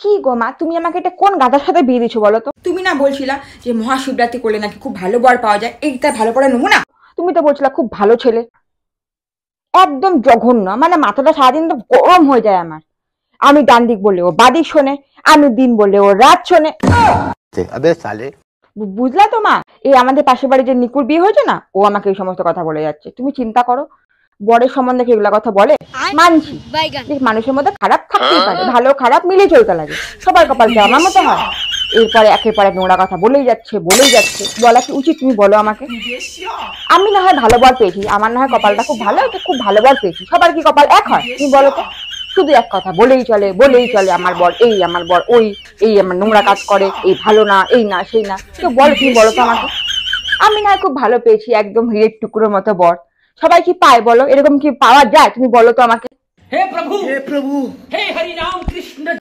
কি গো মা, তুমি আমাকে এটা কোন গাধার সাথে বিয়ে দিছো বলো তো? তুমি না বলছিলা যে মহাশিবরাত্রি করলে নাকি খুব ভালো বর পাওয়া যায়, এইটা ভালো করে নমুনা। তুমি তো বলছিলা খুব ভালো ছেলে। একদম জঘন্য, মানে মাথাটা সারাদিন তো গরম হয়ে যায় আমার। আমি ডান দিক বললে ও বাদিক শোনে, আমি দিন বললে ও রাত শোনে। বুঝলা তো মা? এই আমাদের পাশের বাড়ি যে নিকুর বিয়ে হয়েছে না, ও আমাকে এই সমস্ত কথা বলে যাচ্ছে। তুমি চিন্তা করো, বরের সম্বন্ধে কি এগুলা কথা বলে? মানছি মানুষের মধ্যে খারাপ থাকতেই পারে, ভালো খারাপ মিলিয়ে চলতে লাগে, সবার কপাল কি আমার মতো হয়? এরপরে একের পর এক নোংরা কথা বলেই যাচ্ছে বলা কি উচিত তুমি বলো আমাকে? আমি না হয় ভালো বর পেয়েছি, আমার না হয় কপালটা খুব ভালো, খুব ভালো বর পেয়েছি। সবার কি কপাল এক হয় তুমি বলো তো? শুধু এক কথা বলেই চলে আমার বর এই, আমার বর ওই, এই আমার নোংরা কাজ করে, এই ভালো না, এই না সেই না। তো বলো, তুমি বলো তো আমাকে। আমি না হয় খুব ভালো পেয়েছি, একদম হীরের টুকরোর মতো বর। সবাই কি পায় বলো? এরকম কি পাওয়া যায়? তুমি বলো তো আমাকে। हे प्रभु हे हरि राम कृष्ण